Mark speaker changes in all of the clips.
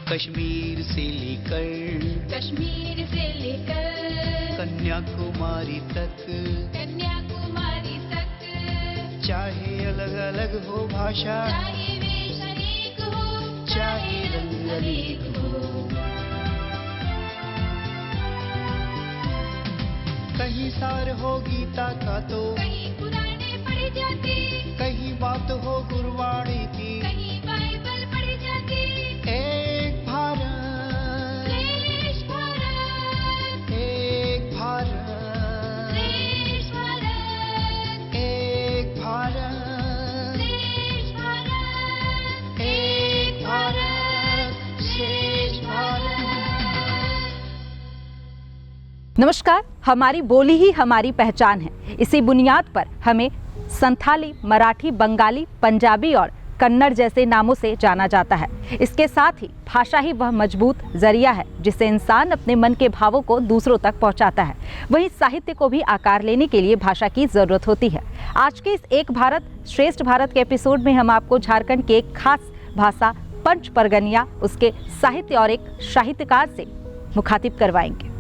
Speaker 1: कश्मीर से लेकर कन्याकुमारी तक चाहे अलग अलग हो भाषा,
Speaker 2: चाहे वेश अनेक हो,
Speaker 1: चाहे रंग अनेक हो, कहीं सार हो गीता का तो
Speaker 2: कहीं पुराने पढ़े जाते,
Speaker 1: कहीं बात हो गुरबाणी की,
Speaker 2: कहीं बाइबल पढ़ी जाती।
Speaker 1: एक भारत,
Speaker 2: देश भारत,
Speaker 1: एक भारत,
Speaker 2: देश भारत,
Speaker 1: एक भारत,
Speaker 2: देश भारत,
Speaker 1: एक भारत, शेष भारत।
Speaker 3: नमस्कार। हमारी बोली ही हमारी पहचान है। इसी बुनियाद पर हमें संथाली, मराठी, बंगाली, पंजाबी और कन्नड़ जैसे नामों से जाना जाता है। इसके साथ ही भाषा ही वह मजबूत जरिया है जिससे इंसान अपने मन के भावों को दूसरों तक पहुंचाता है। वहीं साहित्य को भी आकार लेने के लिए भाषा की जरूरत होती है। आज के इस एक भारत श्रेष्ठ भारत के एपिसोड में हम आपको झारखंड के एक खास भाषा पंच परगनिया, उसके साहित्य और एक साहित्यकार से मुखातिब करवाएंगे।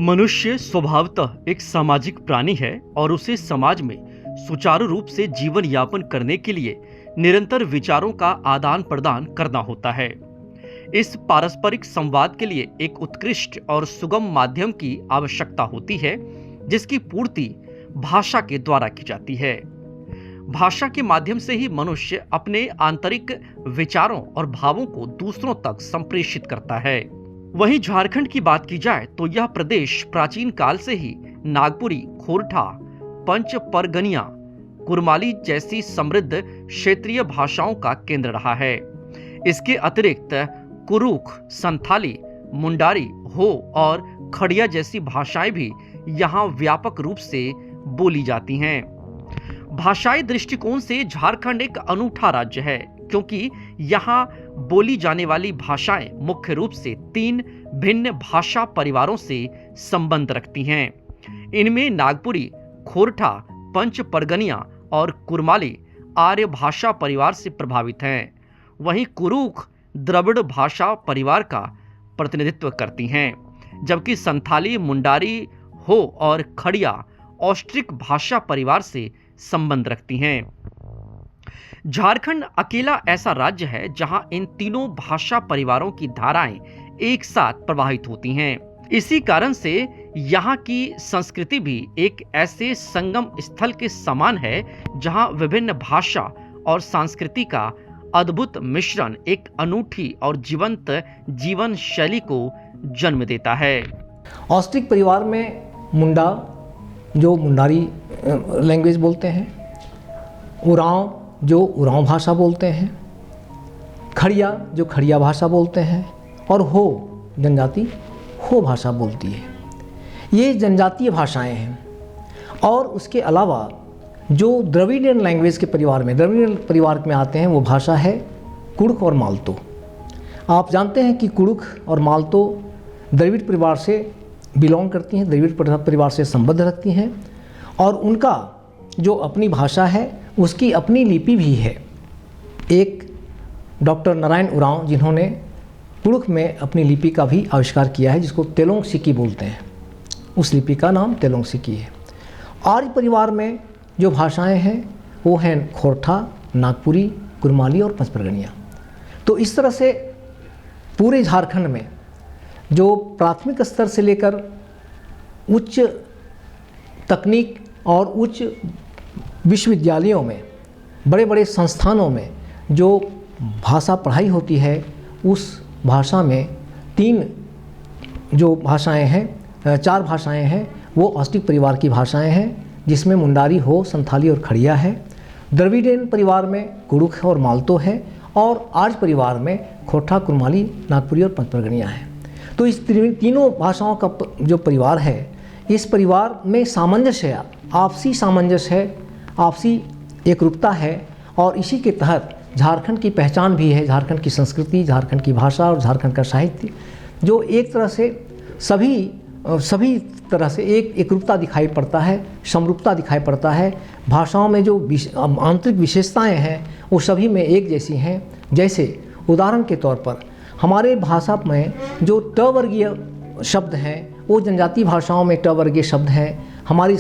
Speaker 4: मनुष्य स्वभावतः एक सामाजिक प्राणी है और उसे समाज में सुचारू रूप से जीवन यापन करने के लिए निरंतर विचारों का आदान प्रदान करना होता है। इस पारस्परिक संवाद के लिए एक उत्कृष्ट और सुगम माध्यम की आवश्यकता होती है, जिसकी पूर्ति भाषा के द्वारा की जाती है। भाषा के माध्यम से ही मनुष्य अपने आंतरिक विचारों और भावों को दूसरों तक संप्रेषित करता है। वहीं झारखंड की बात की जाए तो यह प्रदेश प्राचीन काल से ही नागपुरी, खोरठा, पंच परगनिया, कुरमाली जैसी समृद्ध क्षेत्रीय भाषाओं का केंद्र रहा है। इसके अतिरिक्त कुरुख, संथाली, मुंडारी, हो और खड़िया जैसी भाषाएं भी यहाँ व्यापक रूप से बोली जाती हैं। भाषाई दृष्टिकोण से झारखंड एक अनूठा राज्य है, क्योंकि यहाँ बोली जाने वाली भाषाएं मुख्य रूप से 3 भिन्न भाषा परिवारों से संबंध रखती हैं। इनमें नागपुरी, खोरठा, पंच परगनिया और कुरमाली आर्य भाषा परिवार से प्रभावित हैं। वहीं कुरुख द्रविड़ भाषा परिवार का प्रतिनिधित्व करती हैं, जबकि संथाली, मुंडारी, हो और खड़िया ऑस्ट्रिक भाषा परिवार से संबंध रखती हैं। झारखंड अकेला ऐसा राज्य है जहां इन तीनों भाषा परिवारों की धाराएं एक साथ प्रवाहित होती हैं। इसी कारण से यहाँ की संस्कृति भी एक ऐसे संगम स्थल के समान है जहां विभिन्न भाषा और संस्कृति का अद्भुत मिश्रण एक अनूठी और जीवंत जीवन शैली को जन्म देता है।
Speaker 5: ऑस्ट्रिक परिवार में मुंडा जो मुंडारी लैंग्वेज बोलते हैं, उरांव जो उरांव भाषा बोलते हैं, खड़िया जो खड़िया भाषा बोलते हैं और हो जनजाति हो भाषा बोलती है। ये जनजातीय भाषाएं हैं। और उसके अलावा जो द्रविडियन लैंग्वेज के परिवार में, द्रविडियन परिवार में आते हैं, वो भाषा है कुड़ुख और मालतो। आप जानते हैं कि कुड़ुख और मालतो द्रविड़ परिवार से बिलोंग करती हैं, द्रविड़ परिवार से संबंध रखती हैं और उनका जो अपनी भाषा है उसकी अपनी लिपि भी है। एक डॉक्टर नारायण उरांव जिन्होंने कुड़ुख में अपनी लिपि का भी आविष्कार किया है, जिसको तेलोंग सिकी बोलते हैं, उस लिपि का नाम तेलोंग सिकी है। आर्य परिवार में जो भाषाएं हैं वो हैं खोरठा, नागपुरी, कुरमाली और पंचपरगनिया। तो इस तरह से पूरे झारखंड में जो प्राथमिक स्तर से लेकर उच्च तकनीक और उच्च विश्वविद्यालयों में, बड़े बड़े संस्थानों में जो भाषा पढ़ाई होती है, उस भाषा में 3 जो भाषाएं हैं, 4 भाषाएं हैं, वो ऑस्ट्रिक परिवार की भाषाएं हैं, जिसमें मुंडारी, हो, संथाली और खड़िया है। द्रविडियन परिवार में कुड़ुख और मालतो है और आर्य परिवार में खोरठा, कुरमाली, नागपुरी और पंचपरगनिया है। तो इस तीनों भाषाओं का जो परिवार है, इस परिवार में सामंजस्य है, आपसी सामंजस्य है, आपसी एकरूपता है और इसी के तहत झारखंड की पहचान भी है, झारखंड की संस्कृति, झारखंड की भाषा और झारखंड का साहित्य, जो एक तरह से सभी तरह से एक एकरूपता दिखाई पड़ता है, समरूपता दिखाई पड़ता है। भाषाओं में जो आंतरिक विशेषताएं हैं वो सभी में एक जैसी हैं। जैसे उदाहरण के तौर पर हमारे भाषा में जो ट वर्गीय शब्द हैं वो जनजातीय भाषाओं में ट वर्गीय शब्द हैं। हमारी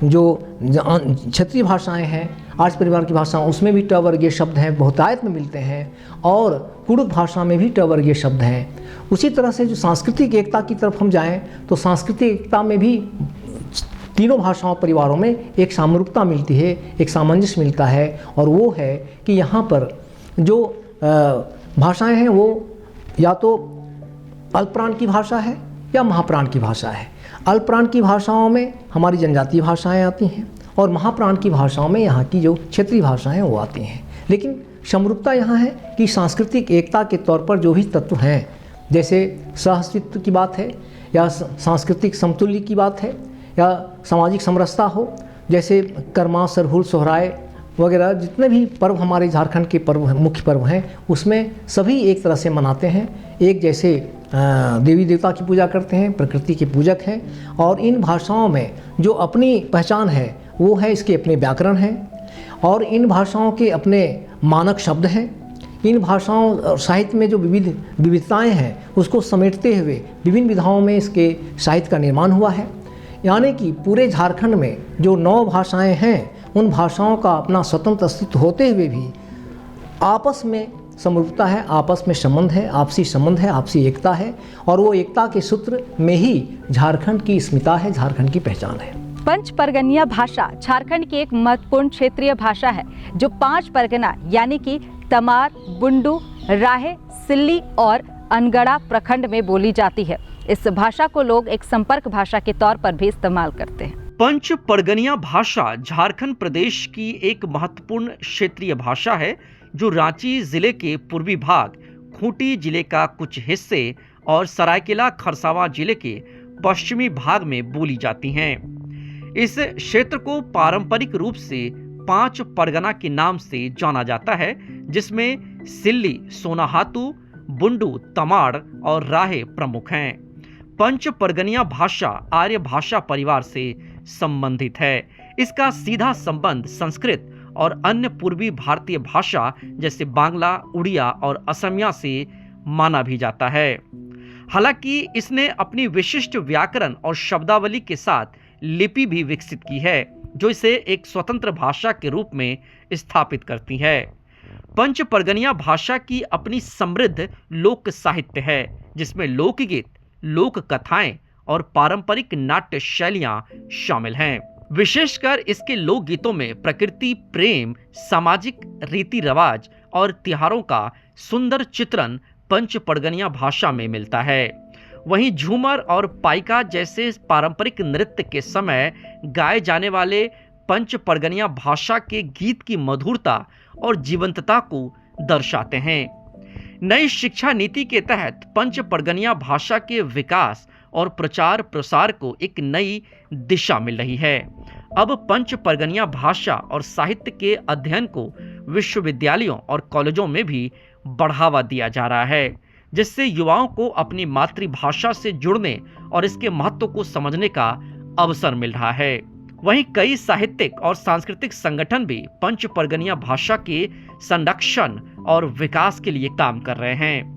Speaker 5: जो क्षेत्रीय भाषाएं हैं, आर्य परिवार की भाषा, उसमें भी ट वर्गीय शब्द हैं, बहुतायत में मिलते हैं, और कुड़ुक भाषा में भी ट वर्गीय शब्द हैं। उसी तरह से जो सांस्कृतिक एकता की तरफ हम जाएं तो सांस्कृतिक एकता में भी तीनों भाषाओं परिवारों में एक सामरूपता मिलती है, एक सामंजस्य मिलता है, और वो है कि यहाँ पर जो भाषाएं हैं वो या तो अल्पप्राण की भाषा है या महाप्राण की भाषा है। अल्पप्राण की भाषाओं में हमारी जनजातीय भाषाएं आती हैं और महाप्राण की भाषाओं में यहाँ की जो क्षेत्रीय भाषाएं वो आती हैं। लेकिन समरूपता यहाँ है कि सांस्कृतिक एकता के तौर पर जो भी तत्व हैं, जैसे सहअस्तित्व की बात है या सांस्कृतिक समतुल्य की बात है या सामाजिक समरसता हो, जैसे कर्मा, सरहुल, सोहराय वगैरह जितने भी पर्व हमारे झारखंड के पर्व मुख्य पर्व हैं उसमें सभी एक तरह से मनाते हैं, एक जैसे देवी देवता की पूजा करते हैं, प्रकृति के पूजक हैं। और इन भाषाओं में जो अपनी पहचान है वो है इसके अपने व्याकरण हैं और इन भाषाओं के अपने मानक शब्द हैं। इन भाषाओं और साहित्य में जो विविधताएं हैं उसको समेटते हुए विभिन्न विधाओं में इसके साहित्य का निर्माण हुआ है। यानी कि पूरे झारखंड में जो 9 भाषाएं हैं उन भाषाओं का अपना स्वतंत्र अस्तित्व होते हुए भी आपस में समरूपता है, आपस में संबंध है, आपसी संबंध है, आपसी एकता है, और वो एकता के सूत्र में ही झारखंड की अस्मिता है, झारखंड की पहचान है।
Speaker 3: पंच परगनिया भाषा झारखंड की एक महत्वपूर्ण क्षेत्रीय भाषा है जो 5 परगना यानी कि तमार, बुंडू, राहे, सिल्ली और अनगढ़ा प्रखंड में बोली जाती है। इस भाषा को लोग एक संपर्क भाषा के तौर पर भी इस्तेमाल करते हैं।
Speaker 4: पंच परगनिया भाषा झारखंड प्रदेश की एक महत्वपूर्ण क्षेत्रीय भाषा है जो रांची जिले के पूर्वी भाग, खूंटी जिले का कुछ हिस्से और सरायकेला खरसावां जिले के पश्चिमी भाग में बोली जाती हैं। इस क्षेत्र को पारंपरिक रूप से 5 परगना के नाम से जाना जाता है, जिसमें सिल्ली, सोनाहातू, बुंडू, तमाड़ और राहे प्रमुख हैं। पंच परगनिया भाषा आर्य भाषा परिवार से संबंधित है। इसका सीधा संबंध संस्कृत और अन्य पूर्वी भारतीय भाषा जैसे बांग्ला, उड़िया और असमिया से माना भी जाता है। हालांकि इसने अपनी विशिष्ट व्याकरण और शब्दावली के साथ लिपि भी विकसित की है जो इसे एक स्वतंत्र भाषा के रूप में स्थापित करती है। पंच परगनिया भाषा की अपनी समृद्ध लोक साहित्य है जिसमें लोकगीत, लोक कथाएं और पारंपरिक नाट्य शैलियां शामिल हैं। विशेषकर इसके लोकगीतों में प्रकृति प्रेम, सामाजिक रीति रिवाज और त्योहारों का सुंदर चित्रण पंच परगनिया भाषा में मिलता है। वहीं झूमर और पाइका जैसे पारंपरिक नृत्य के समय गाए जाने वाले पंच परगनिया भाषा के गीत की मधुरता और जीवंतता को दर्शाते हैं। नई शिक्षा नीति के तहत पंच परगनिया भाषा के विकास और प्रचार प्रसार को एक नई दिशा मिल रही है। अब पंच परगनिया भाषा और साहित्य के अध्ययन को विश्वविद्यालयों और कॉलेजों में भी बढ़ावा दिया जा रहा है, जिससे युवाओं को अपनी मातृभाषा से जुड़ने और इसके महत्व को समझने का अवसर मिल रहा है। वहीं कई साहित्यिक और सांस्कृतिक संगठन भी पंच परगनिया भाषा के संरक्षण और विकास के लिए काम कर रहे हैं।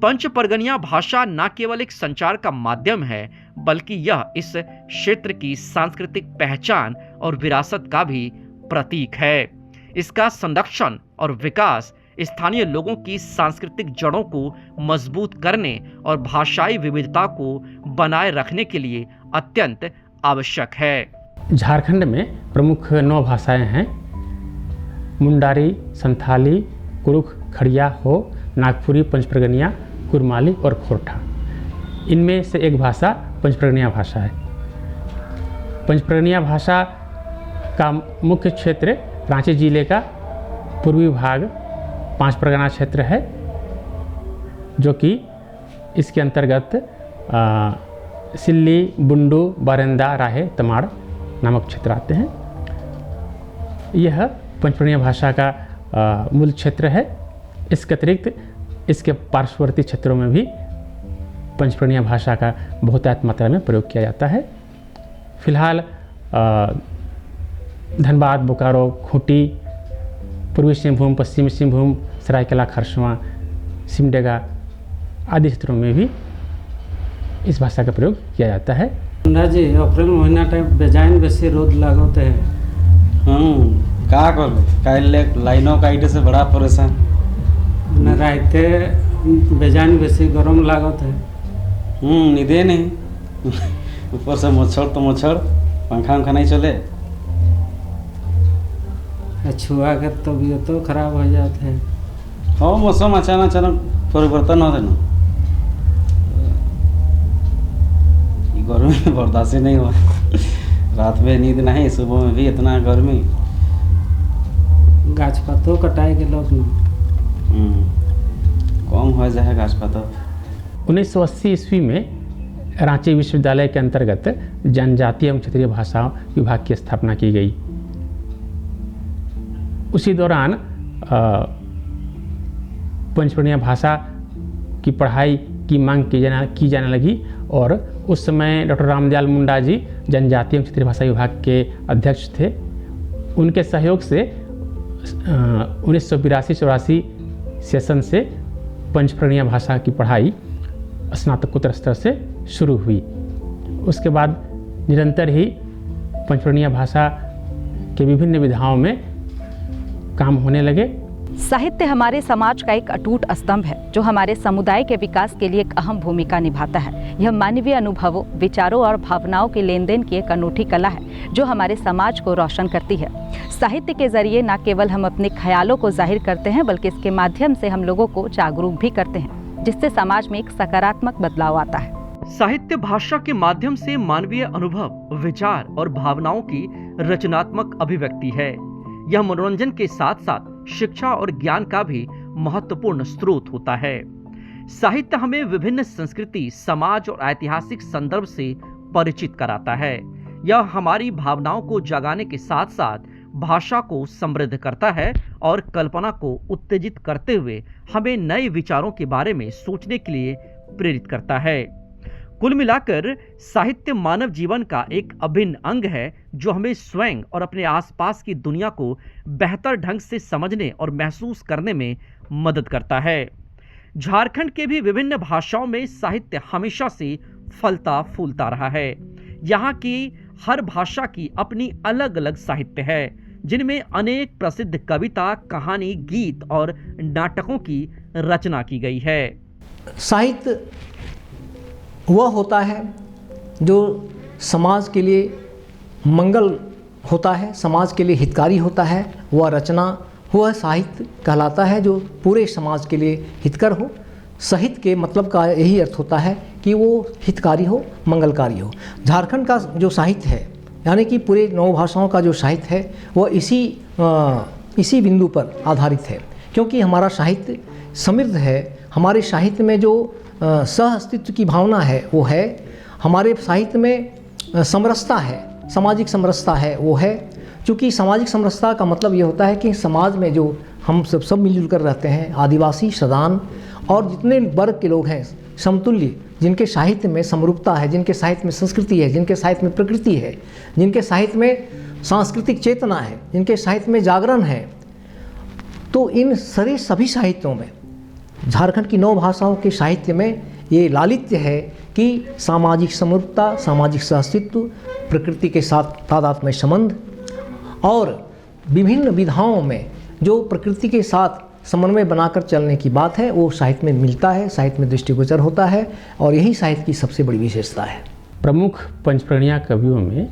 Speaker 4: पंच परगनिया भाषा न केवल एक संचार का माध्यम है, बल्कि यह इस क्षेत्र की सांस्कृतिक पहचान और विरासत का भी प्रतीक है। इसका संरक्षण और विकास स्थानीय लोगों की सांस्कृतिक जड़ों को मजबूत करने और भाषाई विविधता को बनाए रखने के लिए अत्यंत आवश्यक है।
Speaker 6: झारखंड में प्रमुख 9 भाषाएं हैं: मुंडारी, संथाली, कुरुख, खड़िया, हो, नागपुरी, पंचपरगनिया, कुरमाली और खोरठा। इनमें से एक भाषा पंचपरगनिया भाषा है। पंचपरगनिया भाषा का मुख्य क्षेत्र रांची जिले का पूर्वी भाग 5 परगना क्षेत्र है, जो कि इसके अंतर्गत सिल्ली, बुंडू, बारेंदा, राहे, तमाड़ नामक क्षेत्र आते हैं। यह पंचपरगनिया भाषा का मूल क्षेत्र है। इसके अतिरिक्त इसके पार्श्ववर्ती क्षेत्रों में भी पंचपरगनिया भाषा का बहुतायत मात्रा में प्रयोग किया जाता है। फिलहाल धनबाद, बोकारो, खूंटी, पूर्वी सिंहभूम, पश्चिमी सिंहभूम, सरायकेला खरसावां, सिमडेगा आदि क्षेत्रों में भी इस भाषा का प्रयोग किया जाता है।
Speaker 7: मुंडा जी अप्रैल महीना टाइम बेजाइन बेसी रोद लागते है।
Speaker 8: का कर काइले लाइनों का आइटे से बड़ा परेशान
Speaker 7: न रहते बेजाइन बेसी गरम लागत है।
Speaker 8: निदे नहीं ऊपर से मच्छर तो मच्छर, पंखा उंखा नहीं चले,
Speaker 7: छुआ के तबीयत तो खराब हो जाते हैं।
Speaker 8: हाँ मौसम अचानक अचानक परिवर्तन होते ना, गर्मी में बर्दाश्त ही नहीं हुआ। रात में नींद नहीं, सुबह में भी इतना गर्मी।
Speaker 7: गाछ पातो कटाए के लोग
Speaker 8: कम हो जाए घास पातो।
Speaker 6: 1980 ईस्वी में रांची विश्वविद्यालय के अंतर्गत जनजातीय एवं क्षेत्रीय भाषा विभाग की स्थापना की गई। उसी दौरान पंचवर्णीय भाषा की पढ़ाई की मांग की जाने लगी और उस समय डॉक्टर रामदयाल मुंडा जी जनजातीय एवं क्षेत्रीय भाषा विभाग के अध्यक्ष थे। उनके सहयोग से 1982-84 सेशन से पंचवर्णीय भाषा की पढ़ाई स्नातकोत्तर स्तर से शुरू हुई। उसके बाद निरंतर ही पंचवर्णीय भाषा के विभिन्न विधाओं में काम होने लगे।
Speaker 3: साहित्य हमारे समाज का एक अटूट स्तंभ है जो हमारे समुदाय के विकास के लिए एक अहम भूमिका निभाता है। यह मानवीय अनुभवों, विचारों और भावनाओं के लेन देन की एक अनूठी कला है जो हमारे समाज को रोशन करती है। साहित्य के जरिए न केवल हम अपने ख्यालों को जाहिर करते हैं बल्कि इसके माध्यम से हम लोगों को जागरूक भी करते हैं, जिससे समाज में एक सकारात्मक बदलाव आता है।
Speaker 4: साहित्य भाषा के माध्यम से मानवीय अनुभव, विचार और भावनाओं की रचनात्मक अभिव्यक्ति है। यह मनोरंजन के साथ साथ शिक्षा और ज्ञान का भी महत्वपूर्ण स्रोत होता है। साहित्य हमें विभिन्न संस्कृति, समाज और ऐतिहासिक संदर्भ से परिचित कराता है। यह हमारी भावनाओं को जगाने के साथ साथ भाषा को समृद्ध करता है और कल्पना को उत्तेजित करते हुए हमें नए विचारों के बारे में सोचने के लिए प्रेरित करता है। कुल मिलाकर साहित्य मानव जीवन का एक अभिन्न अंग है जो हमें स्वयं और अपने आसपास की दुनिया को बेहतर ढंग से समझने और महसूस करने में मदद करता है। झारखंड के भी विभिन्न भाषाओं में साहित्य हमेशा से फलता फूलता रहा है। यहाँ की हर भाषा की अपनी अलग अलग साहित्य है जिनमें अनेक प्रसिद्ध कविता, कहानी, गीत और नाटकों की रचना की गई है।
Speaker 5: साहित्य वह होता है जो समाज के लिए मंगल होता है, समाज के लिए हितकारी होता है। वह रचना, वह साहित्य कहलाता है जो पूरे समाज के लिए हितकर हो। साहित्य के मतलब का यही अर्थ होता है कि वो हितकारी हो, मंगलकारी हो। झारखंड का जो साहित्य है, यानी कि पूरे 9 भाषाओं का जो साहित्य है, वह इसी बिंदु पर आधारित है, क्योंकि हमारा साहित्य समृद्ध है। हमारे साहित्य में जो सह अस्तित्व की भावना है वो है, हमारे साहित्य में समरसता है, सामाजिक समरसता है वो है। क्योंकि सामाजिक समरसता का मतलब ये होता है कि समाज में जो हम सब मिलजुल कर रहते हैं, आदिवासी, सदान और जितने वर्ग के लोग हैं समतुल्य, जिनके साहित्य में समरूपता है, जिनके साहित्य में संस्कृति है, जिनके साहित्य में प्रकृति है, जिनके साहित्य में सांस्कृतिक चेतना है, जिनके साहित्य में जागरण है। तो इन सभी साहित्यों में, झारखंड की 9 भाषाओं के साहित्य में ये लालित्य है कि सामाजिक समरूपता, सामाजिक सहअस्तित्व, प्रकृति के साथ तादात्म्य संबंध और विभिन्न विधाओं में जो प्रकृति के साथ समन्वय बनाकर चलने की बात है वो साहित्य में मिलता है, साहित्य में दृष्टिगोचर होता है और यही साहित्य की सबसे बड़ी विशेषता है।
Speaker 6: प्रमुख पंचप्रणीय कवियों में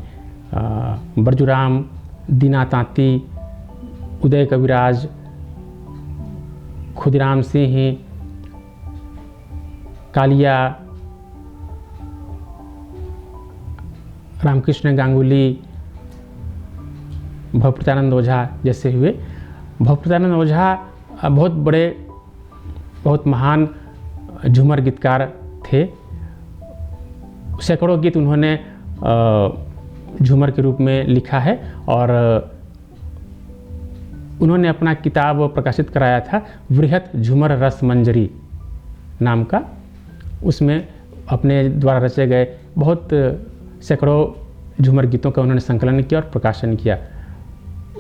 Speaker 6: बरजूराम, दीना तांती, उदय कविराज, खुदीराम सिंह, कालिया, रामकृष्ण गांगुली, भवप्रतानंद ओझा जैसे हुए। भवप्रतानंद ओझा बहुत बड़े, बहुत महान झूमर गीतकार थे। सैकड़ों गीत उन्होंने झूमर के रूप में लिखा है और उन्होंने अपना किताब प्रकाशित कराया था वृहत झूमर रस मंजरी नाम का। उसमें अपने द्वारा रचे गए बहुत सैकड़ों झूमर गीतों का उन्होंने संकलन किया और प्रकाशन किया।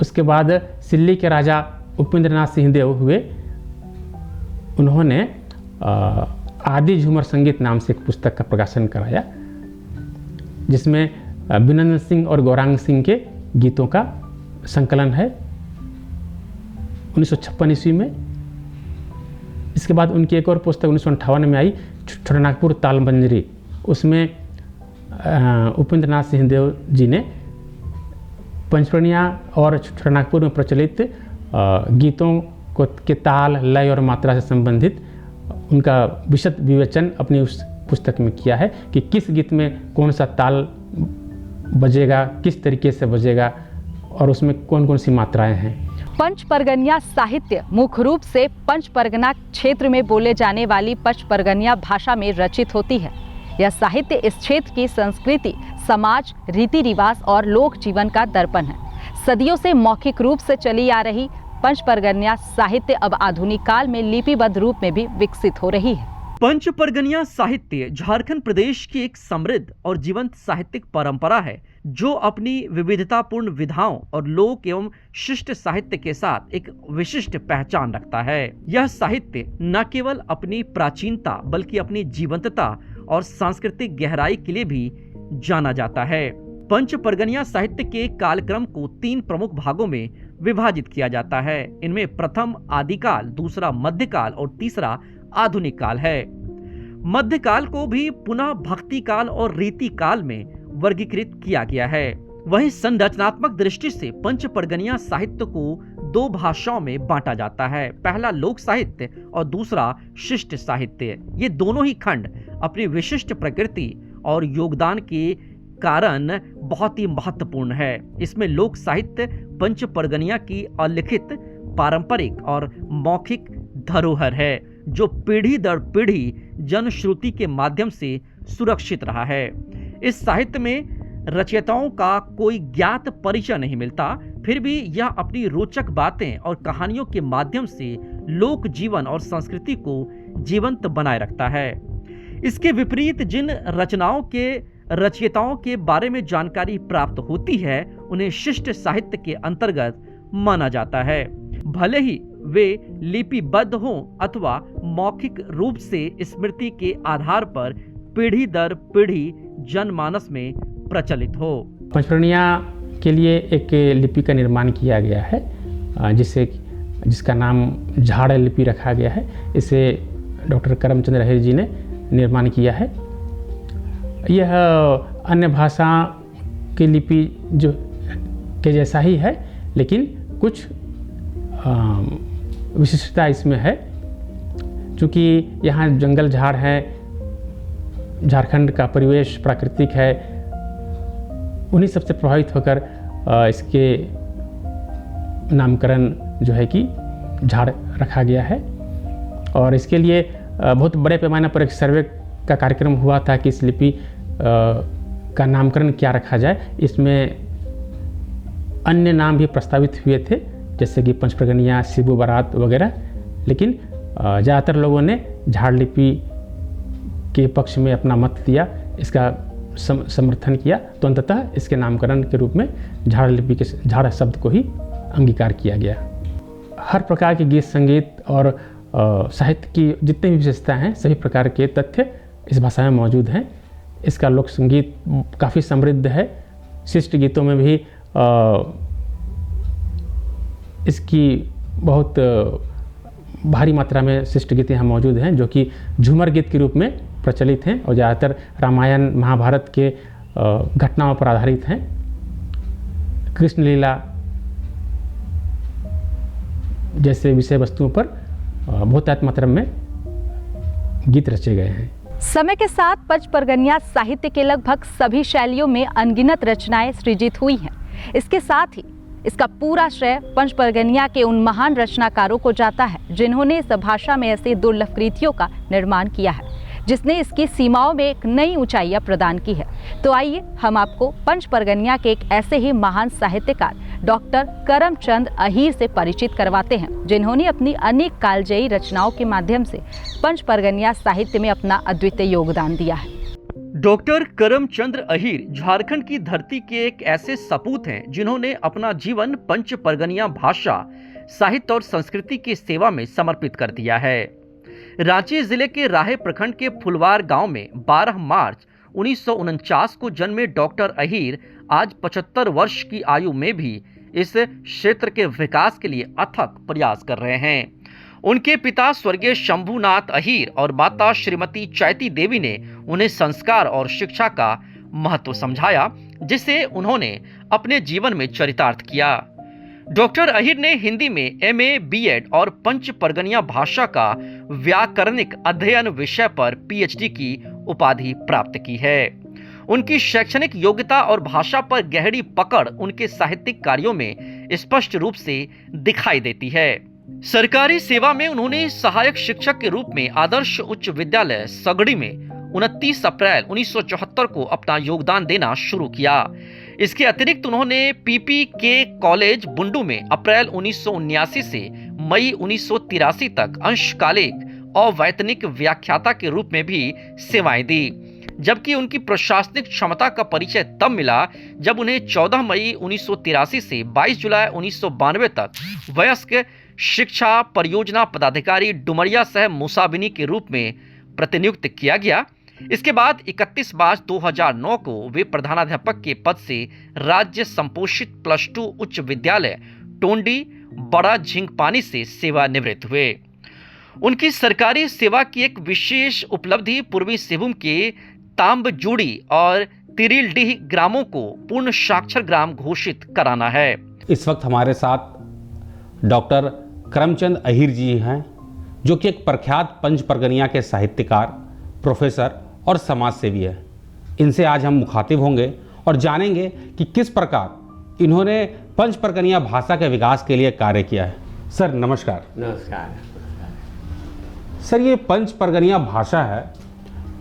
Speaker 6: उसके बाद सिल्ली के राजा उपेंद्रनाथ सिंह देव हुए। उन्होंने आदि झूमर संगीत नाम से एक पुस्तक का प्रकाशन कराया, जिसमें अभिनंदन सिंह और गौरांग सिंह के गीतों का संकलन है 1956 ईस्वी में। इसके बाद उनकी एक और पुस्तक 1958 में आई, छोटानागपुर ताल मंजरी। उसमें उपेंद्र नाथ सिंहदेव जी ने पंचपर्णिया और छोटानागपुर में प्रचलित गीतों को के ताल, लय और मात्रा से संबंधित उनका विशद विवेचन अपनी उस पुस्तक में किया है कि किस गीत में कौन सा ताल बजेगा, किस तरीके से बजेगा और उसमें कौन कौन सी मात्राएं हैं।
Speaker 3: पंच परगनिया साहित्य मुख्य रूप से पंच परगना क्षेत्र में बोले जाने वाली पंच परगनिया भाषा में रचित होती है। यह साहित्य इस क्षेत्र की संस्कृति, समाज, रीति रिवाज और लोक जीवन का दर्पण है। सदियों से मौखिक रूप से चली आ रही पंच परगनिया साहित्य अब आधुनिक काल में लिपिबद्ध रूप में भी विकसित हो रही है।
Speaker 4: पंच परगनिया साहित्य झारखंड प्रदेश की एक समृद्ध और जीवंत साहित्यिक परंपरा है, जो अपनी विविधतापूर्ण विधाओं और लोक एवं शिष्ट साहित्य के साथ एक विशिष्ट पहचान रखता है। यह साहित्य न केवल अपनी प्राचीनता बल्कि अपनी जीवंतता और सांस्कृतिक गहराई के लिए भी जाना जाता है। पंच परगनिया साहित्य के कालक्रम को 3 प्रमुख भागों में विभाजित किया जाता है। इनमें प्रथम आदिकाल, दूसरा मध्यकाल और तीसरा आधुनिक काल है। मध्यकाल को भी पुनः भक्ति काल और रीति काल में वर्गीकृत किया गया है। वहीं संरचनात्मक दृष्टि से पंच परगनिया साहित्य को 2 भाषाओं में बांटा जाता है। पहला लोक साहित्य और दूसरा शिष्ट साहित्य। ये दोनों ही खंड अपनी विशिष्ट प्रकृति और योगदान के कारण बहुत ही महत्वपूर्ण है। इसमें लोक साहित्य पंच परगनिया की अलिखित, पारंपरिक और मौखिक धरोहर है, जो पीढ़ी दर पीढ़ी जनश्रुति के माध्यम से सुरक्षित रहा है। इस साहित्य में रचयिताओं का कोई ज्ञात परिचय नहीं मिलता, फिर भी यह अपनी रोचक बातें और कहानियों के माध्यम से लोक जीवन और संस्कृति को जीवंत बनाए रखता है। इसके विपरीत जिन रचनाओं के रचयिताओं के बारे में जानकारी प्राप्त होती है, उन्हें शिष्ट साहित्य के अंतर्गत माना जाता है, भले ही वे लिपिबद्ध हों अथवा मौखिक रूप से स्मृति के आधार पर पीढ़ी दर पीढ़ी जनमानस में प्रचलित हो।
Speaker 6: पंचपर्णिया के लिए एक लिपि का निर्माण किया गया है, जिसका नाम झाड़ लिपि रखा गया है। इसे डॉक्टर करमचंद अहीर जी ने निर्माण किया है। यह अन्य भाषा की लिपि जो के जैसा ही है, लेकिन कुछ विशिष्टता इसमें है। चूँकि यहाँ जंगल झाड़ है, झारखंड का परिवेश प्राकृतिक है, उन्हीं सबसे प्रभावित होकर इसके नामकरण जो है कि झाड़ रखा गया है। और इसके लिए बहुत बड़े पैमाने पर एक सर्वे का कार्यक्रम हुआ था कि इस लिपि का नामकरण क्या रखा जाए। इसमें अन्य नाम भी प्रस्तावित हुए थे, जैसे कि पंचपरगनिया, शिबू बारात वगैरह, लेकिन ज़्यादातर लोगों ने झाड़ लिपि के पक्ष में अपना मत दिया, इसका समर्थन किया। तो अंततः इसके नामकरण के रूप में झाड़ लिपि के झाड़ शब्द को ही अंगीकार किया गया। हर प्रकार के गीत, संगीत और साहित्य की जितनी भी विशेषताएँ हैं, सभी प्रकार के तथ्य इस भाषा में मौजूद हैं। इसका लोक संगीत काफ़ी समृद्ध है। शिष्ट गीतों में भी इसकी बहुत भारी मात्रा में शिष्ट गीत यहाँ मौजूद हैं, जो कि झूमर गीत के रूप में प्रचलित हैं और ज़्यादातर रामायण, महाभारत के घटनाओं पर आधारित हैं। कृष्ण लीला जैसे विषय वस्तुओं पर बहुत मात्रा में गीत रचे गए हैं।
Speaker 3: समय के साथ पंचपरगनिया साहित्य के लगभग सभी शैलियों में अनगिनत रचनाएं सृजित हुई हैं। इसके साथ ही इसका पूरा श्रेय पंचपरगनिया के उन महान रचनाकारों को जाता है, जिन्होंने इस भाषा में ऐसे दुर्लभ कृतियों का निर्माण किया है, जिसने इसकी सीमाओं में एक नई ऊंचाइयां प्रदान की है। तो आइए हम आपको पंचपरगनिया के एक ऐसे ही महान साहित्यकार डॉक्टर करमचंद अहीर से परिचित करवाते हैं, जिन्होंने अपनी अनेक कालजयी रचनाओं के माध्यम से पंचपरगनिया साहित्य में अपना अद्वितीय योगदान दिया है।
Speaker 4: डॉक्टर करमचंद अहीर झारखंड की धरती के एक ऐसे सपूत हैं, जिन्होंने अपना जीवन पंचपरगनिया भाषा, साहित्य और संस्कृति की सेवा में समर्पित कर दिया है। रांची जिले के राहे प्रखंड के फुलवार गांव में 12 मार्च 1949 को जन्मे डॉक्टर अहीर आज 75 वर्ष की आयु में भी इस क्षेत्र के विकास के लिए अथक प्रयास कर रहे हैं। उनके पिता स्वर्गीय शंभुनाथ अहीर और माता श्रीमती चैती देवी ने उन्हें संस्कार और शिक्षा का महत्व समझाया, जिसे उन्होंने अपने जीवन में चरितार्थ किया। डॉक्टर अहीर ने हिंदी में MA, B.Ed और पंच परगनिया भाषा का व्याकरणिक अध्ययन विषय पर PhD की उपाधि प्राप्त की है। उनकी शैक्षणिक योग्यता और भाषा पर गहरी पकड़ उनके साहित्यिक कार्यों में स्पष्ट रूप से दिखाई देती है। सरकारी सेवा में उन्होंने सहायक शिक्षक के रूप में आदर्श उच्च विद्यालय सगड़ी में 29 अप्रैल 1974 को अपना योगदान देना शुरू किया। इसके अतिरिक्त उन्होंने PPK कॉलेज बुंडू में अप्रैल 1979 से मई 1983 तक अंशकालिक अवैतनिक व्याख्याता के रूप में भी सेवाएं दी, जबकि उनकी प्रशासनिक क्षमता का परिचय तब मिला जब उन्हें 14 मई 1983 से 22 जुलाई 1992 तक वयस्क शिक्षा परियोजना पदाधिकारी डुमरिया सह मुसाबिनी के रूप में प्रतिनियुक्त किया गया। इसके बाद 31 मार्च 2009 को वे प्रधानाध्यापक के पद से राज्य संपोषित +2 उच्च विद्यालय टोंडी बड़ा झिंगपानी से सेवानिवृत्त हुए। उनकी सरकारी सेवा की एक विशेष उपलब्धि पूर्वी सिंहभूम के तांबजूड़ी और तिरिलडीह ग्रामों को पूर्ण साक्षर ग्राम घोषित कराना है।
Speaker 9: इस वक्त हमारे साथ डॉक्टर करमचंद अहीर जी हैं, जो कि एक प्रख्यात पंच परगनिया के साहित्यकार, प्रोफेसर और समाज सेवी है। इनसे आज हम मुखातिब होंगे और जानेंगे कि किस प्रकार इन्होंने पंच परगनिया भाषा के विकास के लिए कार्य किया है। सर नमस्कार।
Speaker 6: नमस्कार।
Speaker 9: सर, ये पंच परगनिया भाषा है,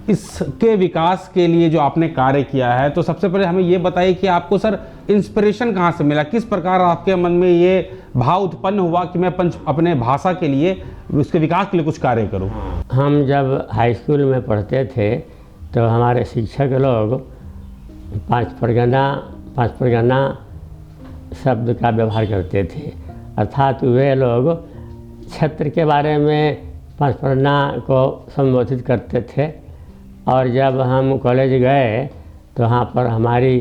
Speaker 9: इसके विकास के लिए जो आपने कार्य किया है, तो सबसे पहले हमें ये बताइए कि आपको सर इंस्पिरेशन कहाँ से मिला, किस प्रकार आपके मन में ये भाव उत्पन्न हुआ कि मैं अपने भाषा के लिए, उसके विकास के लिए कुछ कार्य करूँ।
Speaker 6: हम जब हाई स्कूल में पढ़ते थे तो हमारे शिक्षक लोग पांच परगना शब्द का व्यवहार करते थे, अर्थात वे लोग क्षेत्र के बारे में पांच परगना को संबोधित करते थे। और जब हम कॉलेज गए तो वहाँ पर हमारी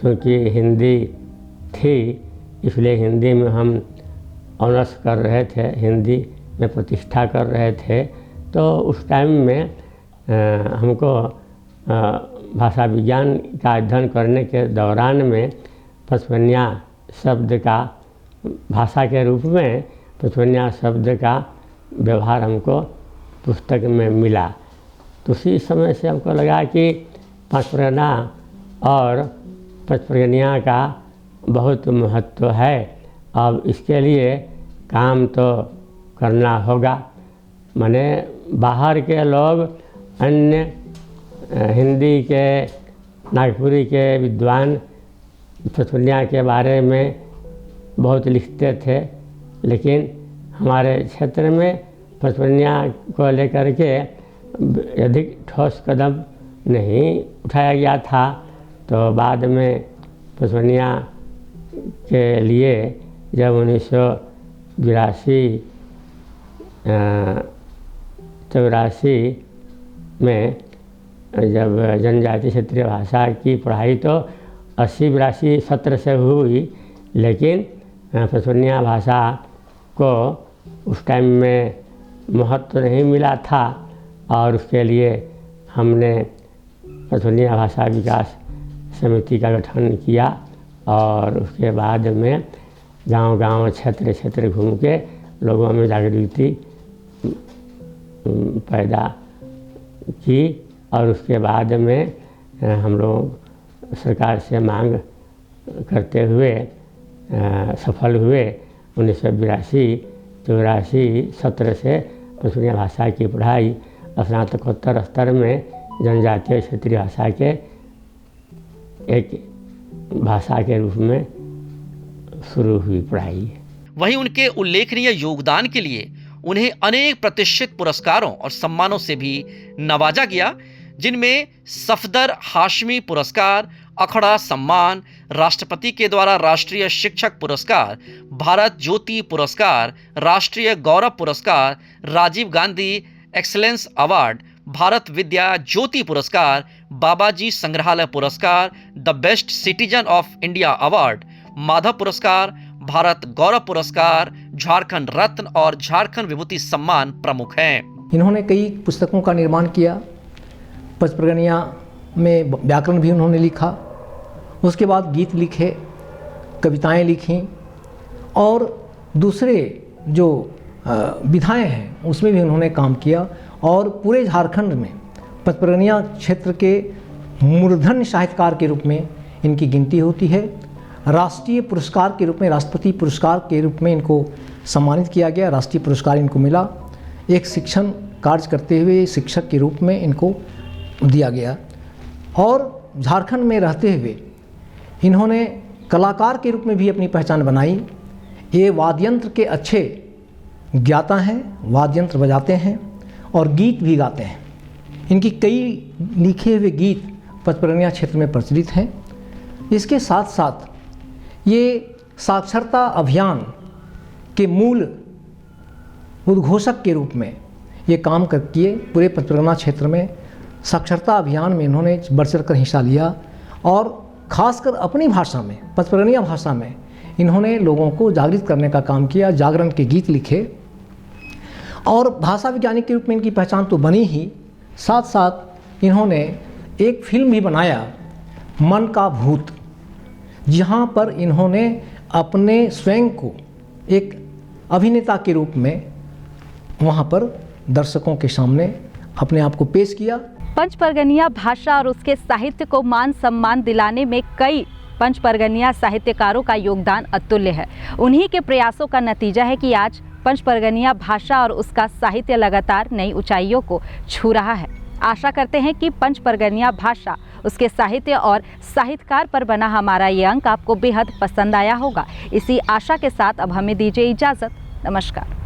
Speaker 6: चूँकि हिंदी थी, इसलिए हिंदी में हम ऑनर्स कर रहे थे, हिंदी में प्रतिष्ठा कर रहे थे। तो उस टाइम में हमको भाषा विज्ञान का अध्ययन करने के दौरान में पचपनिया शब्द का भाषा के रूप में पचपनिया शब्द का व्यवहार हमको पुस्तक में मिला। तो उसी समय से हमको लगा कि पांच परगना और पंचपरगनिया का बहुत महत्व है। अब इसके लिए काम तो करना होगा। माने बाहर के लोग अन्य हिंदी के, नागपुरी के विद्वान पंचपरगनिया के बारे में बहुत लिखते थे, लेकिन हमारे क्षेत्र में पंचपरगनिया को लेकर के अधिक ठोस कदम नहीं उठाया गया था। तो बाद में पंचपरगनिया के लिए जब 1982-84 में जब जनजातीय क्षेत्रीय भाषा की पढ़ाई तो 80-82 सत्र से हुई, लेकिन पंचपरगनिया भाषा को उस टाइम में महत्व नहीं मिला था और उसके लिए हमने पंचपरगनिया भाषा विकास समिति का गठन किया और उसके बाद में गांव-गांव, क्षेत्र घूम के लोगों में जागृति पैदा की और उसके बाद में हम लोग सरकार से मांग करते हुए सफल हुए। 1982-84 सत्र से पंचपरगनिया भाषा की पढ़ाई स्नातकोत्तर स्तर में जनजातीय क्षेत्रीय भाषा के एक भाषा के रूप में शुरू हुई पढ़ाई।
Speaker 4: वहीं उनके उल्लेखनीय योगदान के लिए उन्हें अनेक प्रतिष्ठित पुरस्कारों और सम्मानों से भी नवाजा गया, जिनमें सफदर हाशमी पुरस्कार, अखड़ा सम्मान, राष्ट्रपति के द्वारा राष्ट्रीय शिक्षक पुरस्कार, भारत ज्योति पुरस्कार, राष्ट्रीय गौरव पुरस्कार, राजीव गांधी एक्सीलेंस अवार्ड, भारत विद्या ज्योति पुरस्कार, बाबाजी संग्रहालय पुरस्कार, the best citizen of India award, Madhav पुरस्कार, भारत गौरव पुरस्कार, झारखंड रत्न और झारखंड विभूति सम्मान प्रमुख हैं।
Speaker 5: इन्होंने कई पुस्तकों का निर्माण किया। पंचप्रगनिया में व्याकरण भी उन्होंने लिखा, उसके बाद गीत लिखे, कविताएं लिखीं और दूसरे जो विधाएं हैं उसमें भी उन्होंने काम किया और पूरे झारखंड में पंचप्रगनिया क्षेत्र के मूर्धन्य साहित्यकार के रूप में इनकी गिनती होती है। राष्ट्रीय पुरस्कार के रूप में, राष्ट्रपति पुरस्कार के रूप में इनको सम्मानित किया गया, राष्ट्रीय पुरस्कार इनको मिला। एक शिक्षण कार्य करते हुए शिक्षक के रूप में इनको दिया गया और झारखंड में रहते हुए इन्होंने कलाकार के रूप में भी अपनी पहचान बनाई। ये वाद्ययंत्र के अच्छे ज्ञाता हैं, वाद्ययंत्र बजाते हैं और गीत भी गाते हैं। इनकी कई लिखे हुए गीत पंचप्रगनिया क्षेत्र में प्रचलित हैं। इसके साथ साथ ये साक्षरता अभियान के मूल उद्घोषक के रूप में ये काम किए। पूरे पंचप्रगनिया क्षेत्र में साक्षरता अभियान में इन्होंने बढ़ चढ़ कर हिस्सा लिया और खासकर अपनी भाषा में, पंचप्रगनिया भाषा में इन्होंने लोगों को जागृत करने का काम किया। जागरण के गीत लिखे और भाषा वैज्ञानिक के रूप में इनकी पहचान तो बनी ही, साथ साथ इन्होंने एक फिल्म भी बनाया, मन का भूत, जहाँ पर इन्होंने अपने स्वयं को एक अभिनेता के रूप में वहाँ पर दर्शकों के सामने अपने आप को पेश किया।
Speaker 3: पंचपरगनिया भाषा और उसके साहित्य को मान सम्मान दिलाने में कई पंचपरगनिया साहित्यकारों का योगदान अतुल्य है। उन्हीं के प्रयासों का नतीजा है कि आज पंचपरगनिया भाषा और उसका साहित्य लगातार नई ऊंचाइयों को छू रहा है। आशा करते हैं कि पंचपरगनिया भाषा, उसके साहित्य और साहित्यकार पर बना हमारा ये अंक आपको बेहद पसंद आया होगा। इसी आशा के साथ अब हमें दीजिए इजाज़त। नमस्कार।